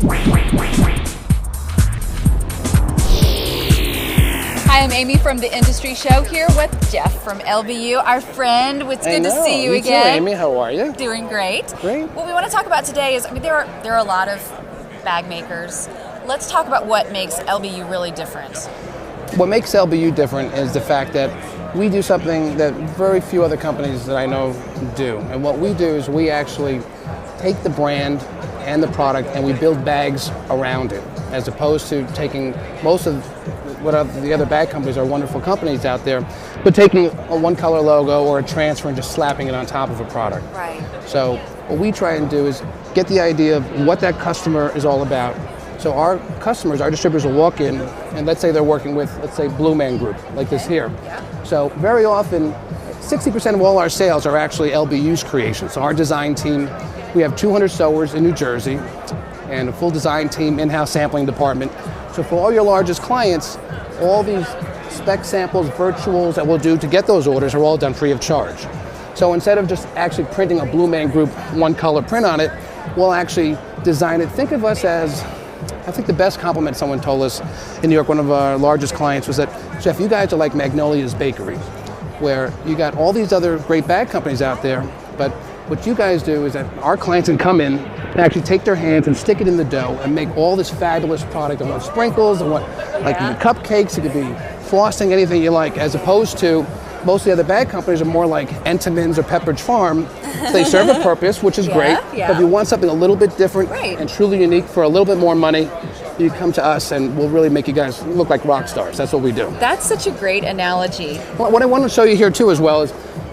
Hi, I'm Amy from the Industry Show here with Jeff from LBU, our friend. It's good to see you again. Too, Amy. How are you? Doing great. Great. What we want to talk about today is, there are a lot of bag makers. Let's talk about what makes LBU really different. What makes LBU different is the fact that we do something that very few other companies that I know do. And what we do is we actually take the brand and the product and we build bags around it, as opposed to taking most of what the other bag companies are wonderful companies out there, but taking a one color logo or a transfer and just slapping it on top of a product. Right. So what we try and do is get the idea of what that customer is all about. So our customers, our distributors will walk in and let's say they're working with, let's say, Blue Man Group, like this here. Yeah. So very often, 60% of all our sales are actually LBU's creations. So our design team, we have 200 sewers in New Jersey and a full design team, in-house sampling department. So for all your largest clients, all these spec samples, virtuals that we'll do to get those orders are all done free of charge. So instead of just actually printing a Blue Man Group one color print on it, we'll actually design it. Think of us as, I think the best compliment someone told us in New York, one of our largest clients, was that, Jeff, you guys are like Magnolia's Bakery, where you got all these other great bag companies out there, but what you guys do is that our clients can come in and actually take their hands and stick it in the dough and make all this fabulous product. They want sprinkles, they want cupcakes, it could be frosting, anything you like, as opposed to most of the other bag companies are more like Entenmann's or Pepperidge Farm. So they serve a purpose, which is great, but if you want something a little bit different and truly unique for a little bit more money, you come to us and we'll really make you guys look like rock stars. That's what we do. That's such a great analogy. Well, what I want to show you here too as well is,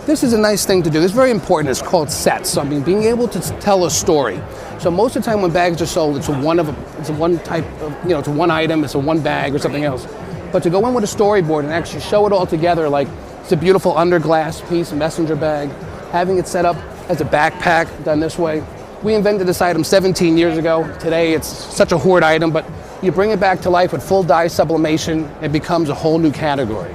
this is a nice thing to do. This is very important. It's called sets. So, being able to tell a story. So most of the time when bags are sold, it's one type of, it's one item, it's a one bag or something else. But to go in with a storyboard and actually show it all together, like it's a beautiful under glass piece, messenger bag, having it set up as a backpack done this way. We invented this item 17 years ago. Today it's such a hoard item, but you bring it back to life with full dye sublimation, it becomes a whole new category.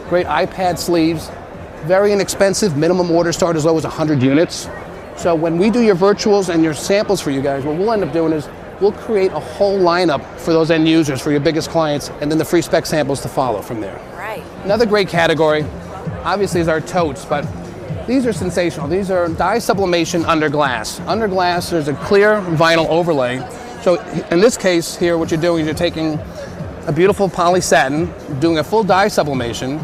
Great iPad sleeves. Very inexpensive, minimum order start as low as 100 units. So when we do your virtuals and your samples for you guys, what we'll end up doing is we'll create a whole lineup for those end users, for your biggest clients, and then the free spec samples to follow from there. Right. Another great category, obviously, is our totes, but these are sensational. These are dye sublimation under glass. Under glass, there's a clear vinyl overlay. So in this case here, what you're doing is you're taking a beautiful poly satin, doing a full dye sublimation,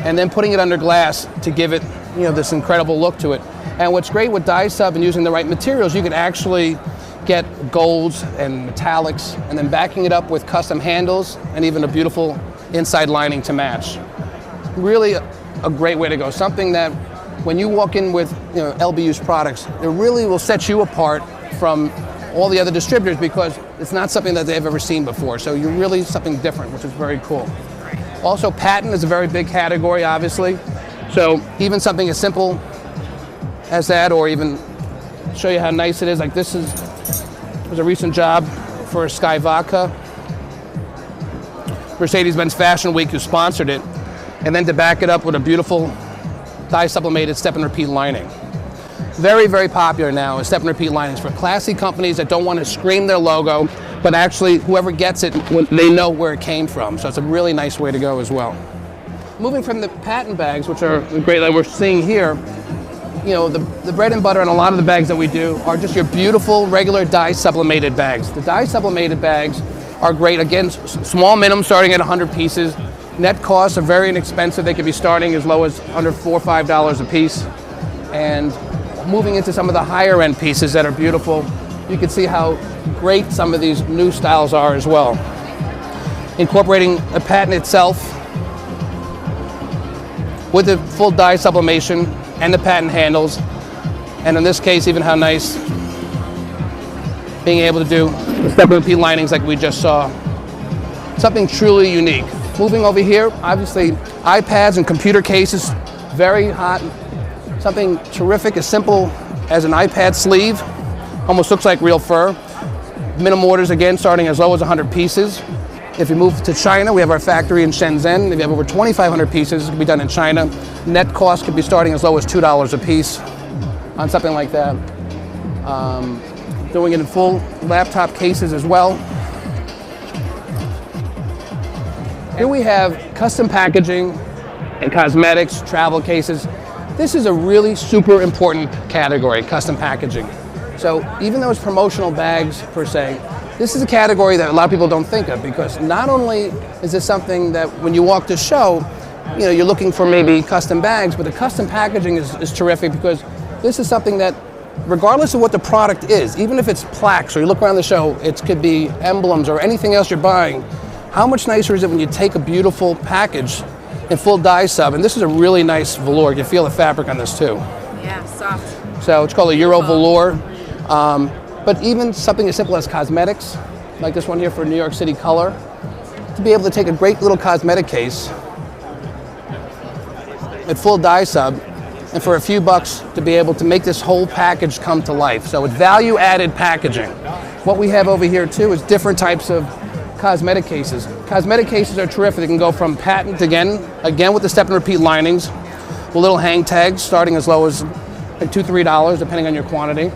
and then putting it under glass to give it, this incredible look to it. And what's great with dye sub and using the right materials, you can actually get golds and metallics, and then backing it up with custom handles and even a beautiful inside lining to match. Really a great way to go. Something that when you walk in with LBU's products, it really will set you apart from all the other distributors because it's not something that they've ever seen before. So you're really something different, which is very cool. Also, patent is a very big category, obviously. So even something as simple as that, or even show you how nice it is. Like this was a recent job for Sky Vodka. Mercedes-Benz Fashion Week, who sponsored it. And then to back it up with a beautiful dye sublimated step and repeat lining. Very, very popular now is step and repeat linings for classy companies that don't want to scream their logo, but actually whoever gets it, they know where it came from. So it's a really nice way to go as well. Moving from the patent bags, which are great that we're seeing here, the bread and butter on a lot of the bags that we do are just your beautiful regular dye sublimated bags. The dye sublimated bags are great. Again, small minimum starting at 100 pieces. Net costs are very inexpensive. They could be starting as low as under $4 or $5 a piece. And moving into some of the higher end pieces that are beautiful, you can see how great some of these new styles are as well. Incorporating a patent itself with the full dye sublimation and the patent handles. And in this case, even how nice being able to do step and repeat linings like we just saw. Something truly unique. Moving over here, obviously iPads and computer cases, very hot. Something terrific, as simple as an iPad sleeve, almost looks like real fur. Minimum orders again starting as low as 100 pieces. If you move to China, we have our factory in Shenzhen. If you have over 2,500 pieces, it can be done in China. Net cost could be starting as low as $2 a piece on something like that. doing it in full laptop cases as well. Here we have custom packaging and cosmetics, travel cases. This is a really super important category, custom packaging. So even though it's promotional bags per se, this is a category that a lot of people don't think of, because not only is this something that when you walk the show, you're looking for maybe custom bags, but the custom packaging is terrific, because this is something that, regardless of what the product is, even if it's plaques or you look around the show, it could be emblems or anything else you're buying, how much nicer is it when you take a beautiful package in full dye sub? And this is a really nice velour. You can feel the fabric on this too. Yeah, soft. So it's called a Euro velour. But even something as simple as cosmetics, like this one here for New York City Color, to be able to take a great little cosmetic case at full dye sub, and for a few bucks to be able to make this whole package come to life. So it's value-added packaging. What we have over here too is different types of cosmetic cases. Cosmetic cases are terrific. They can go from patent again with the step and repeat linings, with little hang tags starting as low as like $2, $3 depending on your quantity.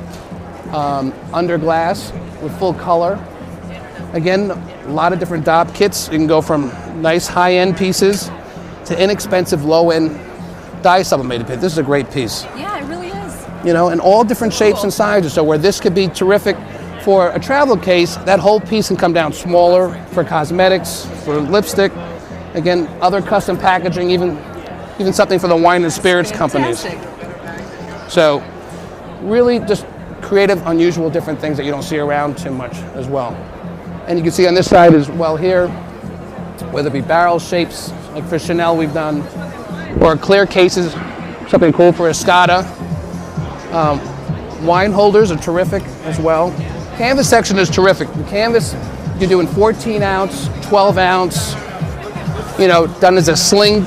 Under glass with full color. Again, a lot of different DOP kits. You can go from nice high-end pieces to inexpensive low-end dye sublimated pit. This is a great piece. Yeah, it really is. And all different shapes and sizes. So where this could be terrific for a travel case, that whole piece can come down smaller for cosmetics, for lipstick. Again, other custom packaging, even something for the wine and spirits companies. So really just creative, unusual, different things that you don't see around too much as well. And you can see on this side as well here, whether it be barrel shapes, like for Chanel we've done, or clear cases, something cool for Escada. Wine holders are terrific as well. Canvas section is terrific. The canvas you're doing 14 ounce, 12 ounce, done as a sling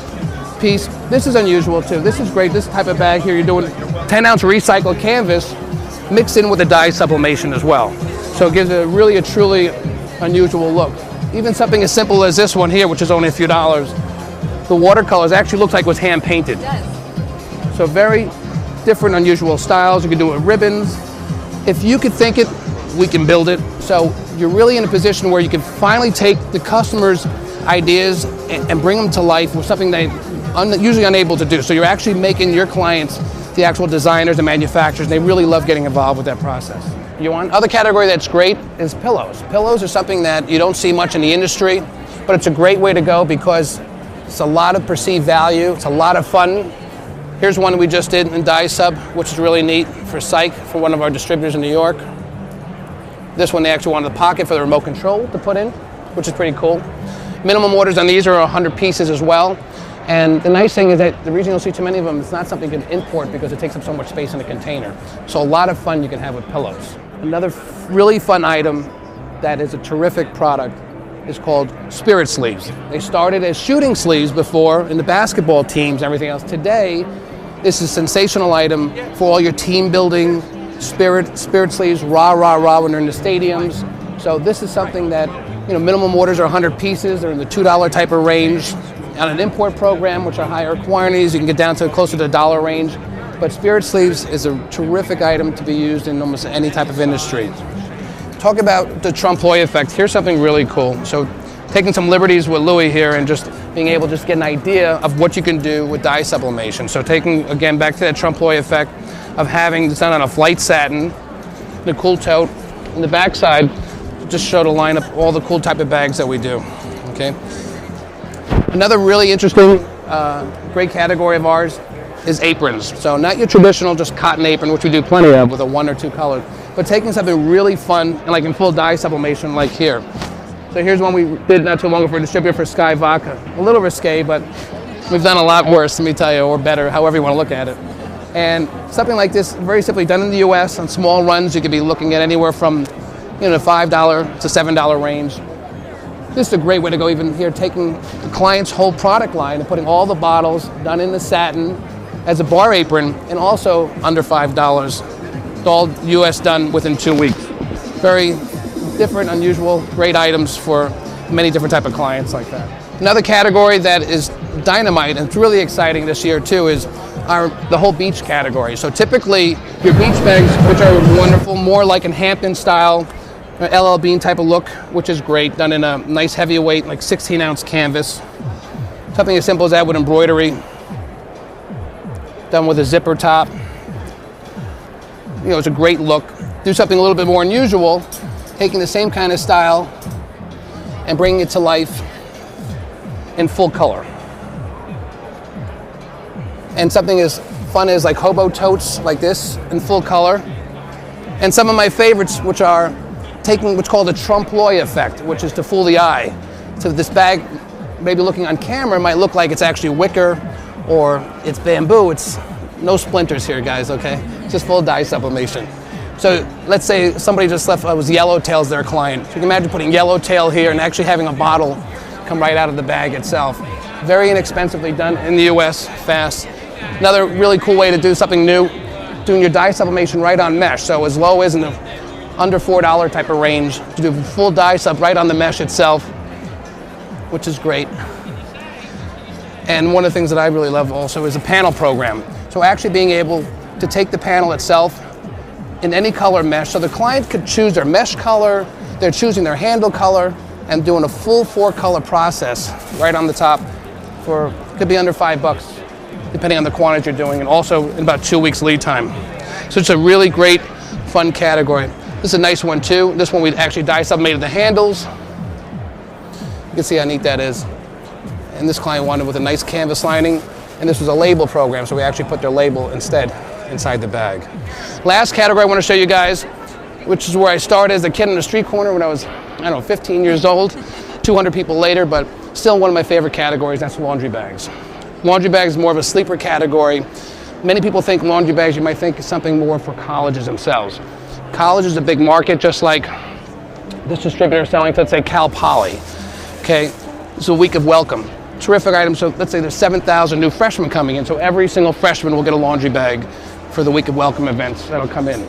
piece. This is unusual too. This is great. This type of bag here, you're doing 10 ounce recycled canvas mixed in with a dye sublimation as well. So it gives it a truly unusual look. Even something as simple as this one here, which is only a few dollars, the watercolors actually looks like it was hand painted. It does. So very different, unusual styles. You can do it with ribbons. If you could think it, we can build it. So you're really in a position where you can finally take the customer's ideas and bring them to life with something they're usually unable to do. So you're actually making your clients the actual designers and manufacturers. They really love getting involved with that process. Other category that's great is pillows. Pillows are something that you don't see much in the industry, but it's a great way to go because it's a lot of perceived value. It's a lot of fun. Here's one we just did in dye sub, which is really neat for Psych, for one of our distributors in New York. This one they actually wanted the pocket for the remote control to put in, which is pretty cool. Minimum orders on these are 100 pieces as well. And the nice thing is that the reason you'll see too many of them, it's not something you can import because it takes up so much space in a container. So a lot of fun you can have with pillows. Another really fun item that is a terrific product is called spirit sleeves. They started as shooting sleeves before in the basketball teams and everything else. Today, this is a sensational item for all your team building, spirit sleeves, rah, when they're in the stadiums. So this is something that, minimum orders are 100 pieces. They're in the $2 type of range. On an import program, which are higher quantities, you can get down to closer to the $1 range. But spirit sleeves is a terrific item to be used in almost any type of industry. Talk about the Trompe-l'oeil effect. Here's something really cool. So taking some liberties with Louis here and just being able to just get an idea of what you can do with dye sublimation. So taking, again, back to that Trompe-l'oeil effect of having this done on a flight satin, the cool tote, and the backside, just show to line up all the cool type of bags that we do, okay? Another really interesting, great category of ours is aprons. So not your traditional just cotton apron, which we do plenty of with a 1 or 2 color, but taking something really fun and like in full dye sublimation like here. So here's one we did not too long ago for a distributor for Sky Vodka. A little risque, but we've done a lot worse, let me tell you, or better, however you want to look at it. And something like this, very simply done in the US on small runs, you could be looking at anywhere from the $5 to $7 range. This is a great way to go even here, taking the client's whole product line and putting all the bottles done in the satin as a bar apron and also under $5. All US done within 2 weeks. Very different, unusual, great items for many different type of clients like that. Another category that is dynamite and it's really exciting this year too is are the whole beach category. So typically your beach bags, which are wonderful, more like in Hampton style, LL Bean type of look, which is great, done in a nice heavyweight, like 16-ounce canvas. Something as simple as that with embroidery, done with a zipper top. You know, it's a great look. Do something a little bit more unusual, taking the same kind of style and bringing it to life in full color. And something as fun as like hobo totes like this in full color. And some of my favorites, which are taking what's called a trompe-l'oeil effect, which is to fool the eye. So this bag, maybe looking on camera, might look like it's actually wicker or it's bamboo. It's no splinters here, guys, okay? Just full dye sublimation. So let's say somebody just left, was Yellowtail's their client. So you can imagine putting Yellowtail here and actually having a bottle come right out of the bag itself. Very inexpensively done in the US, fast. Another really cool way to do something new, doing your dye sublimation right on mesh. So as low as in the under $4 type of range, to do full dye sub right on the mesh itself, which is great. And one of the things that I really love also is a panel program. So actually being able to take the panel itself in any color mesh, so the client could choose their mesh color, they're choosing their handle color, and doing a full 4-color process right on the top for, could be under $5, depending on the quantity you're doing, and also in about 2 weeks lead time. So it's a really great, fun category. This is a nice one too. This one we actually dye sublimated the handles. You can see how neat that is. And this client wanted with a nice canvas lining, and this was a label program, so we actually put their label instead inside the bag. Last category I want to show you guys, which is where I started as a kid on the street corner when I was, 15 years old, 200 people later, but still one of my favorite categories, that's laundry bags. Laundry bags is more of a sleeper category. Many people think laundry bags, you might think is something more for colleges themselves. College is a big market, just like this distributor selling to, let's say, Cal Poly. Okay, it's a week of welcome. Terrific item. So let's say there's 7,000 new freshmen coming in, so every single freshman will get a laundry bag for the week of welcome events that'll come in.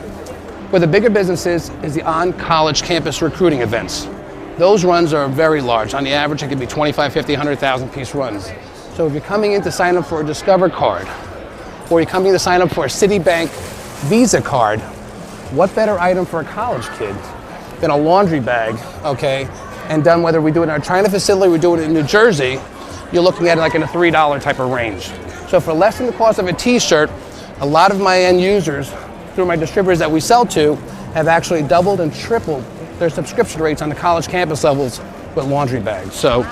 Where the bigger business is the on-college campus recruiting events. Those runs are very large. On the average, it could be 25, 50, 100,000 piece runs. So if you're coming in to sign up for a Discover card, or you're coming to sign up for a Citibank Visa card, what better item for a college kid than a laundry bag, okay? And done whether we do it in our China facility, we do it in New Jersey, you're looking at it like in a $3 type of range. So for less than the cost of a t-shirt, a lot of my end users, through my distributors that we sell to, have actually doubled and tripled their subscription rates on the college campus levels with laundry bags. So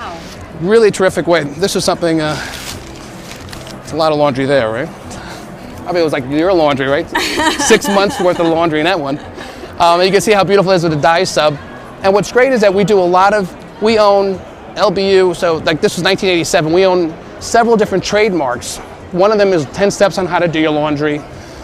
really terrific way. This is something, it's a lot of laundry there, right? I mean, it was like your laundry, right? 6 months worth of laundry in that one. You can see how beautiful it is with the dye sub. And what's great is that we do we own LBU, so like this was 1987, we own several different trademarks. One of them is 10 steps on how to do your laundry.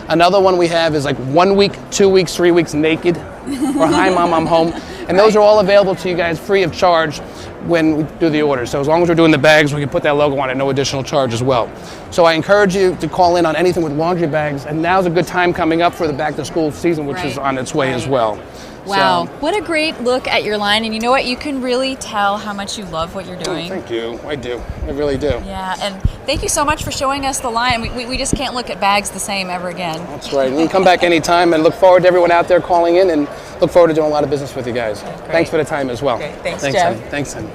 Another one we have is like 1 week, 2 weeks, 3 weeks naked, or hi mom, I'm home. And those are all available to you guys free of charge when we do the order. So as long as we're doing the bags, we can put that logo on it, no additional charge as well. So I encourage you to call in on anything with laundry bags, and now's a good time coming up for the back to school season, which is on its way as well. Wow, what a great look at your line, and you know what, you can really tell how much you love what you're doing. Thank you, I do, I really do. Yeah, and thank you so much for showing us the line. We just can't look at bags the same ever again. That's right, and you can come back anytime, and look forward to everyone out there calling in, and look forward to doing a lot of business with you guys. Thanks for the time as well. Great. Thanks, Jeff. Jeff. Thanks, honey.